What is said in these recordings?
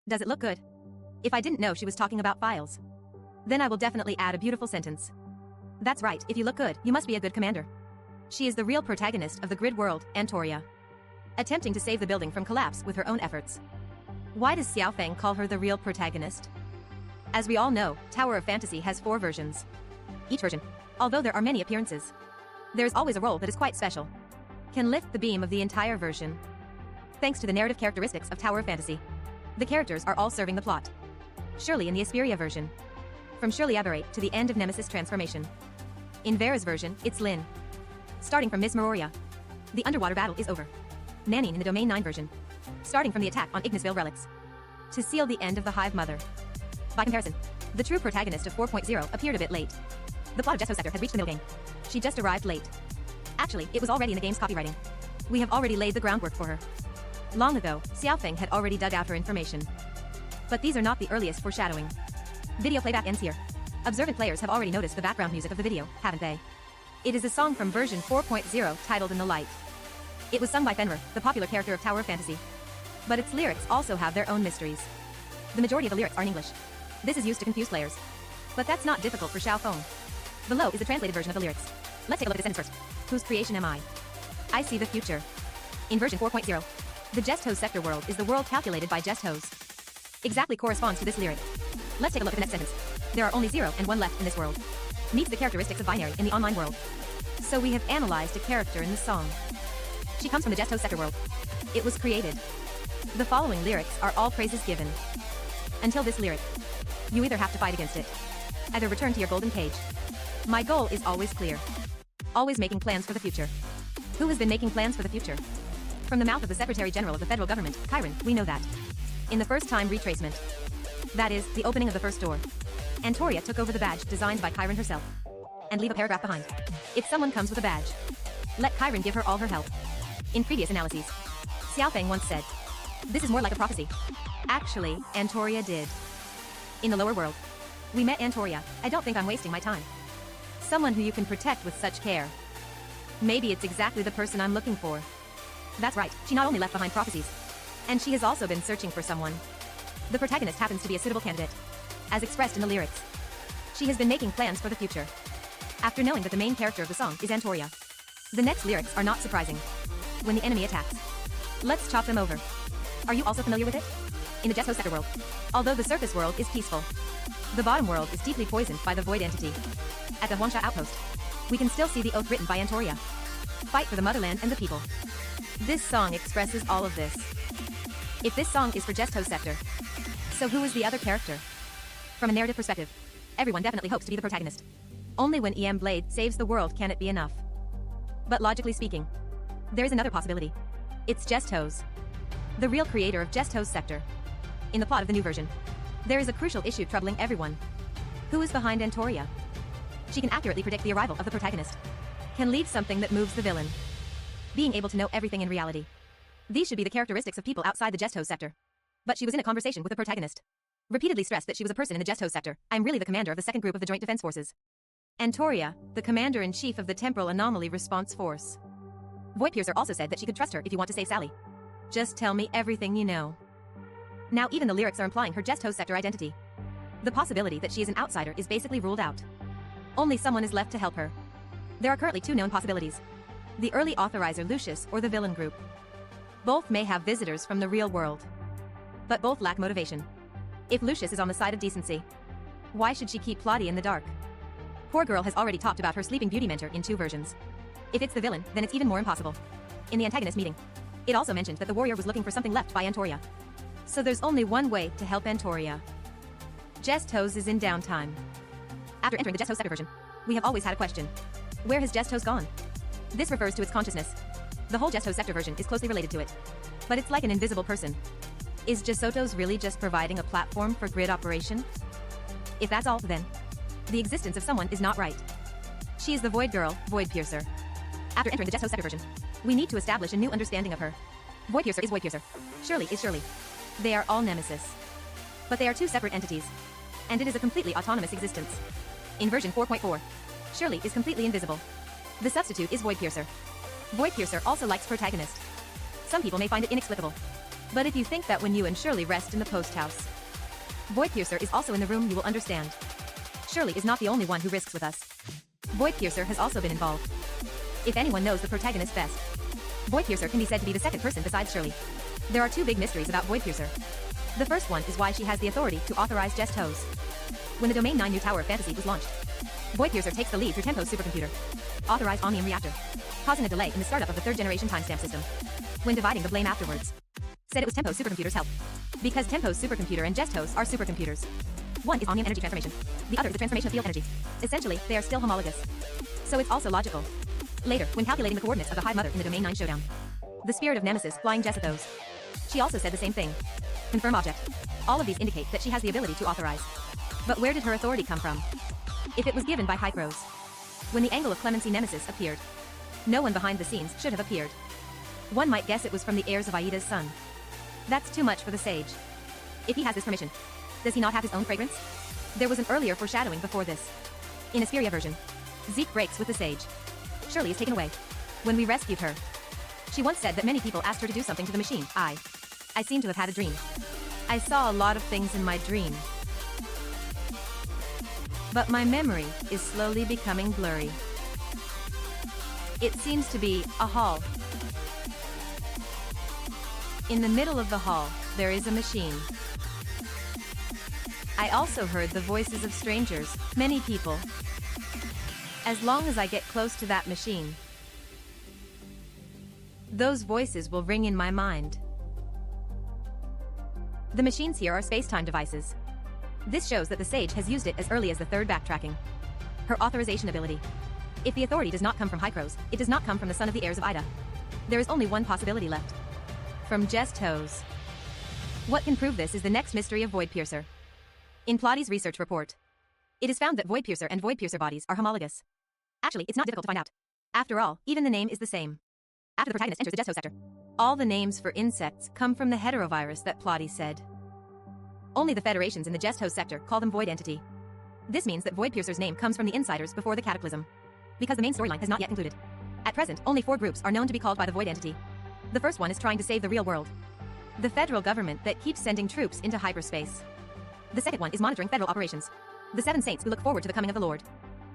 Does it look good? If I didn't know she was talking about files, then I will definitely add a beautiful sentence. That's right, if you look good, you must be a good commander. She is the real protagonist of the grid world, Antoria, attempting to save the building from collapse with her own efforts. Why does Xiaofeng call her the real protagonist? As we all know, Tower of Fantasy has 4 versions. Each version, although there are many appearances, there's always a role that is quite special, can lift the beam of the entire version. Thanks to the narrative characteristics of Tower of Fantasy, the characters are all serving the plot. Surely in the Asperia version, from Shirley Aberrate to the end of Nemesis transformation. In Vera's version, it's Lin. Starting from Miss Meroria, the underwater battle is over. Nanine in the Domain 9 version, starting from the attack on Ignisville relics, to seal the end of the Hive Mother. By comparison, the true protagonist of 4.0 appeared a bit late. The plot of Jesso's sector had reached the middle game. She just arrived late. Actually, it was already in the game's copywriting. We have already laid the groundwork for her. Long ago, Xiaofeng had already dug out her information. But these are not the earliest foreshadowing. Video playback ends here. Observant players have already noticed the background music of the video, haven't they? It is a song from version 4.0 titled In the Light. It was sung by Fenrir, the popular character of Tower of Fantasy. But its lyrics also have their own mysteries. The majority of the lyrics are in English. This is used to confuse players. But that's not difficult for Xiaofeng. Below is the translated version of the lyrics. Let's take a look at the sentence first. Whose creation am I? I see the future. In version 4.0, the Jest Hose sector world is the world calculated by Jest Hose. Exactly corresponds to this lyric. Let's take a look at the next sentence. There are only 0 and 1 left in this world. Meets the characteristics of binary in the online world. So we have analyzed a character in the song. She comes from the Jest Hose sector world. It was created. The following lyrics are all praises given. Until this lyric, you either have to fight against it, either return to your golden cage. My goal is always clear. Always making plans for the future. Who has been making plans for the future? From the mouth of the Secretary General of the Federal Government, Chiron, we know that. In the first time retracement, that is, the opening of the first door, Antoria took over the badge designed by Chiron herself. And leave a paragraph behind. If someone comes with a badge, let Chiron give her all her help. In previous analyses, Xiaofeng once said, this is more like a prophecy. Actually, Antoria did. In the lower world, we met Antoria. I don't think I'm wasting my time. Someone who you can protect with such care. Maybe it's exactly the person I'm looking for. That's right, she not only left behind prophecies, and she has also been searching for someone. The protagonist happens to be a suitable candidate, as expressed in the lyrics. She has been making plans for the future. After knowing that the main character of the song is Antoria, the next lyrics are not surprising. When the enemy attacks, let's chop them over. Are you also familiar with it? In the Jet Sector world, although the surface world is peaceful, the bottom world is deeply poisoned by the void entity. At the Huangsha outpost, we can still see the oath written by Antoria. Fight for the motherland and the people. This song expresses all of this. If this song is for Jest Hose sector, so who is the other character? From a narrative perspective, everyone definitely hopes to be the protagonist. Only when EM Blade saves the world can it be enough. But logically speaking, there is another possibility. It's Jest Hose, the real creator of Jest Hose sector. In the plot of the new version, there is a crucial issue troubling everyone. Who is behind Antoria? She can accurately predict the arrival of the protagonist, can lead something that moves the villain, being able to know everything in reality. These should be the characteristics of people outside the Jest Hose sector. But she was in a conversation with the protagonist. Repeatedly stressed that she was a person in the Jest Hose sector. I'm really the commander of the second group of the Joint Defense Forces. Antoria, the commander-in-chief of the Temporal Anomaly Response Force. Voidpiercer also said that she could trust her if you want to save Sally. Just tell me everything you know. Now even the lyrics are implying her Jest Hose sector identity. The possibility that she is an outsider is basically ruled out. Only someone is left to help her. There are currently 2 known possibilities. The early authorizer Lucius or the villain group. Both may have visitors from the real world. But both lack motivation. If Lucius is on the side of decency, why should she keep Plotty in the dark? Poor girl has already talked about her sleeping beauty mentor in 2 versions. If it's the villain, then it's even more impossible. In the antagonist meeting, it also mentioned that the warrior was looking for something left by Antoria. So there's only one way to help Antoria. Jest Hose is in downtime. After entering the Jest Hose sector version, we have always had a question. Where has Jest Hose gone? This refers to its consciousness. The whole Jest Hose sector version is closely related to it. But it's like an invisible person. Is Jesotos really just providing a platform for grid operation? If that's all, then the existence of someone is not right. She is the Void Girl, Voidpiercer. After entering the Jest Hose sector version, we need to establish a new understanding of her. Voidpiercer is Voidpiercer. Shirley is Shirley. They are all nemesis. But they are 2 separate entities. And it is a completely autonomous existence. In version 4.4, Shirley is completely invisible. The substitute is Voidpiercer. Voidpiercer also likes protagonist. Some people may find it inexplicable. But if you think that when you and Shirley rest in the post house, Void Piercer is also in the room, you will understand. Shirley is not the only one who risks with us. Void Piercer has also been involved. If anyone knows the protagonist best, Void Piercer can be said to be the second person besides Shirley. There are two big mysteries about Void Piercer. The first one is why she has the authority to authorize Just Hose. When the Domain 9 New Tower of Fantasy was launched, Void Piercer takes the lead through Tempo's supercomputer, authorized Omnium Reactor, causing a delay in the startup of the third-generation timestamp system. When dividing the blame afterwards, said it was Tempo's supercomputer's help. Because Tempo's supercomputer and Just Hose are supercomputers. One is Omnium energy transformation. The other is the transformation of field energy. Essentially, they are still homologous. So it's also logical. Later, when calculating the coordinates of the Hive Mother in the Domain 9 showdown, the spirit of Nemesis flying Jessithos, she also said the same thing. Confirm object. All of these indicate that she has the ability to authorize. But where did her authority come from? If it was given by Hypros. When the angle of clemency Nemesis appeared, no one behind the scenes should have appeared. One might guess it was from the heirs of Aida's son. That's too much for the sage. If he has this permission, does he not have his own fragrance? There was an earlier foreshadowing before this. In Asperia version, Zeke breaks with the sage. Shirley is taken away. When we rescued her, she once said that many people asked her to do something to the machine. I seem to have had a dream. I saw a lot of things in my dream. But my memory is slowly becoming blurry. It seems to be a hall. In the middle of the hall, there is a machine. I also heard the voices of strangers, many people. As long as I get close to that machine, those voices will ring in my mind. The machines here are space-time devices. This shows that the sage has used it as early as the third backtracking. Her authorization ability. If the authority does not come from Hycros, it does not come from the son of the heirs of Ida. There is only one possibility left. From Just Hose. What can prove this is the next mystery of Void Piercer. In Plotty's research report, it is found that Void Piercer and Void Piercer bodies are homologous. Actually, it's not difficult to find out. After all, even the name is the same. After the protagonist enters the Just Hose sector, all the names for insects come from the heterovirus that Plotty said. Only the federations in the Just Hose sector call them Void Entity. This means that Void Piercer's name comes from the insiders before the cataclysm. Because the main storyline has not yet concluded. At present, only 4 groups are known to be called by the Void Entity. The first one is trying to save the real world. The federal government that keeps sending troops into hyperspace. The second one is monitoring federal operations. The 7 saints who look forward to the coming of the Lord.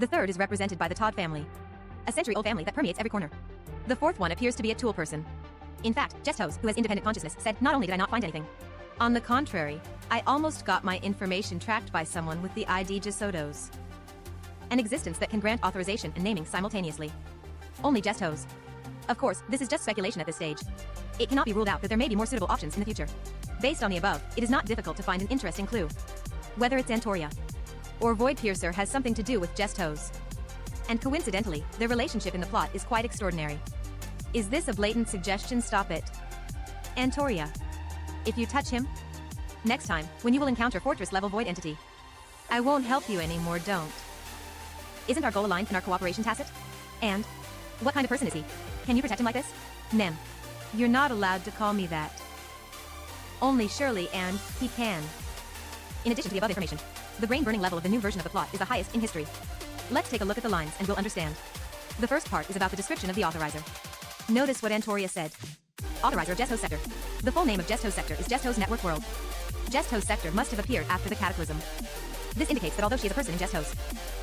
The third is represented by the Todd family. A century-old family that permeates every corner. The fourth one appears to be a tool person. In fact, Just Hose, who has independent consciousness, said, "Not only did I not find anything. On the contrary, I almost got my information tracked by someone with the ID Gisotos. An existence that can grant authorization and naming simultaneously. Only Just Hose. Of course, this is just speculation at this stage. It cannot be ruled out that there may be more suitable options in the future. Based on the above, it is not difficult to find an interesting clue. Whether it's Antoria or Void Piercer has something to do with Just Hose. And coincidentally, their relationship in the plot is quite extraordinary. Is this a blatant suggestion? Stop it. Antoria. If you touch him, next time, when you will encounter Fortress-level Void Entity, I won't help you anymore, don't. Isn't our goal aligned and our cooperation tacit? And what kind of person is he? Can you protect him like this? Nem. You're not allowed to call me that. Only Shirley and he can. In addition to the above information, the brain-burning level of the new version of the plot is the highest in history. Let's take a look at the lines and we'll understand. The first part is about the description of the authorizer. Notice what Antoria said. Authorizer of Just Hose Sector. The full name of Just Hose Sector is Just Hose Network World. Just Hose Sector must have appeared after the cataclysm. This indicates that although she is a person in Just Hose,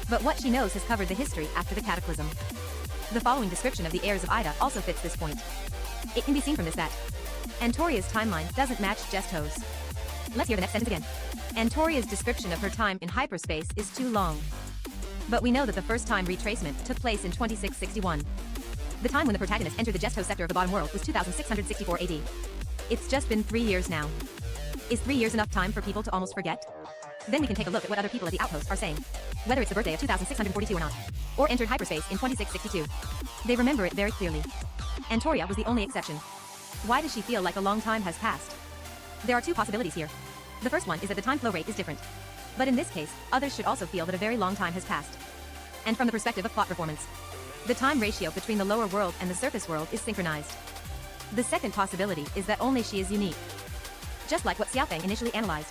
but what she knows has covered the history after the cataclysm. The following description of the heirs of Ida also fits this point. It can be seen from this that Antoria's timeline doesn't match Just Hose. Let's hear the next sentence again. Antoria's description of her time in hyperspace is too long. But we know that the first time retracement took place in 2661. The time when the protagonist entered the Just Hose sector of the bottom world was 2664 AD. It's just been 3 years now. Is 3 years enough time for people to almost forget? Then we can take a look at what other people at the outpost are saying. Whether it's the birthday of 2642 or not. Or entered hyperspace in 2662. They remember it very clearly. Antoria was the only exception. Why does she feel like a long time has passed? There are 2 possibilities here. The first one is that the time flow rate is different. But in this case, others should also feel that a very long time has passed. And from the perspective of plot performance, the time ratio between the lower world and the surface world is synchronized. The second possibility is that only she is unique. Just like what Xiaofeng initially analyzed.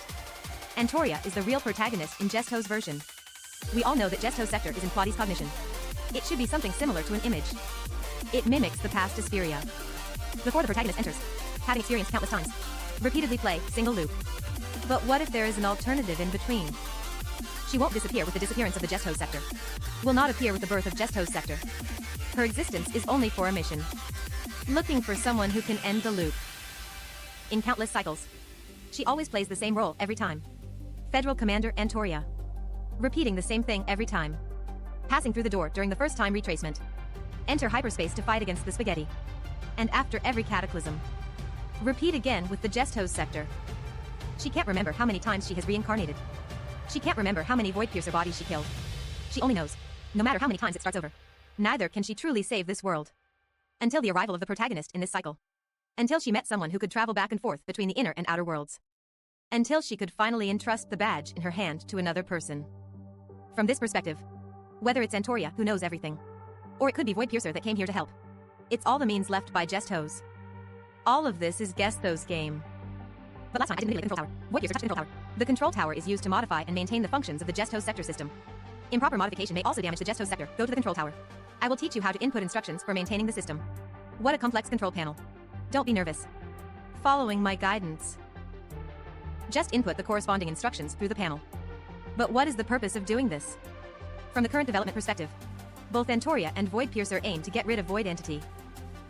Antoria is the real protagonist in Just Hose version. We all know that Just Hose sector is in Plotty's cognition. It should be something similar to an image. It mimics the past Asperia. Before the protagonist enters, having experienced countless times, Repeatedly play single loop. But what if there is an alternative in between? She won't disappear with the disappearance of the Just Hose sector. Will not appear with the birth of Just Hose sector. Her existence is only for a mission. Looking for someone who can end the loop. In countless cycles. She always plays the same role every time. Federal Commander Antoria. Repeating the same thing every time. Passing through the door during the first time retracement. Enter hyperspace to fight against the spaghetti. And after every cataclysm. Repeat again with the Just Hose sector. She can't remember how many times she has reincarnated. She can't remember how many Void Piercer bodies she killed. She only knows, no matter how many times it starts over, neither can she truly save this world. Until the arrival of the protagonist in this cycle. Until she met someone who could travel back and forth between the inner and outer worlds. Until she could finally entrust the badge in her hand to another person. From this perspective, whether it's Antoria who knows everything, or it could be Void Piercer that came here to help, it's all the means left by Just Hose. All of this is Guess Those game. But last time I didn't manipulate the control tower. Void Piercer touched the control tower. The control tower is used to modify and maintain the functions of the Just Hose sector system. Improper modification may also damage the Just Hose sector. Go to the control tower. I will teach you how to input instructions for maintaining the system. What a complex control panel. Don't be nervous. Following my guidance. Just input the corresponding instructions through the panel. But what is the purpose of doing this? From the current development perspective, both Antoria and Void Piercer aim to get rid of Void Entity.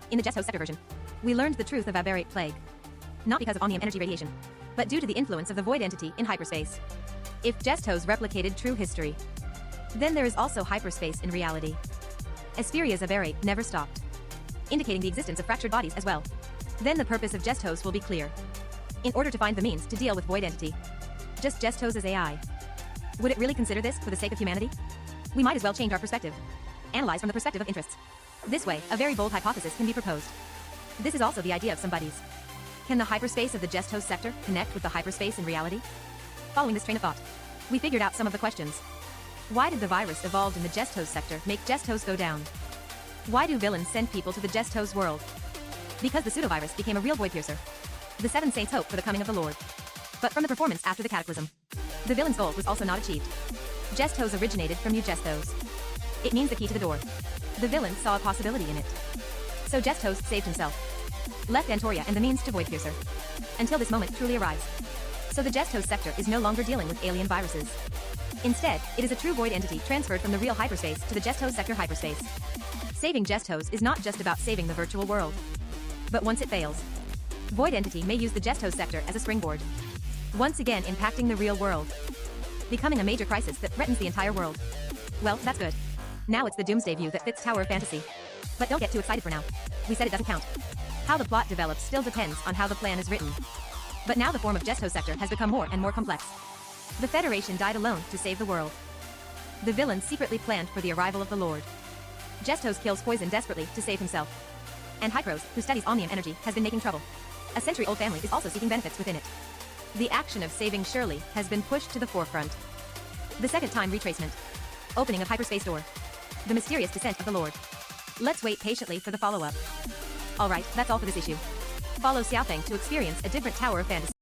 In the Just Hose sector version, we learned the truth of Aberrate Plague. Not because of omnium energy radiation, but due to the influence of the Void Entity in hyperspace. If Just Hose replicated true history, then there is also hyperspace in reality. Aspheria's Aberrate never stopped, indicating the existence of fractured bodies as well. Then the purpose of Just Hose will be clear. In order to find the means to deal with Void Entity, Just Hose's AI. Would it really consider this for the sake of humanity? We might as well change our perspective. Analyze from the perspective of interests. This way, a very bold hypothesis can be proposed. This is also the idea of some buddies. Can the hyperspace of the Just Hose sector connect with the hyperspace in reality? Following this train of thought, we figured out some of the questions. Why did the virus evolved in the Just Hose sector make Just Hose go down? Why do villains send people to the Just Hose world? Because the pseudovirus became a real Void Piercer. The Seven Saints hope for the coming of the Lord. But from the performance after the cataclysm, the villain's goal was also not achieved. Just Hose originated from you Just Hose. It means the key to the door. The villain saw a possibility in it. So Just Hose saved himself. Left Antoria and the means to Void Piercer. Until this moment truly arrives. So the Just Hose sector is no longer dealing with alien viruses. Instead, it is a true Void Entity transferred from the real hyperspace to the Just Hose sector hyperspace. Saving Just Hose is not just about saving the virtual world. But once it fails, Void Entity may use the Just Hose sector as a springboard. Once again impacting the real world. Becoming a major crisis that threatens the entire world. Well, that's good. Now it's the doomsday view that fits Tower of Fantasy. But don't get too excited for now. We said it doesn't count. How the plot develops still depends on how the plan is written. But now the form of Just Hose sector has become more and more complex. The Federation died alone to save the world. The villain secretly planned for the arrival of the Lord. Just Hose kills Poison desperately to save himself. And Hypros, who studies omnium energy, has been making trouble. A century-old family is also seeking benefits within it. The action of saving Shirley has been pushed to the forefront. The second time retracement. Opening of hyperspace door. The mysterious descent of the Lord. Let's wait patiently for the follow-up. Alright, that's all for this issue. Follow Xiaofeng to experience a different Tower of Fantasy.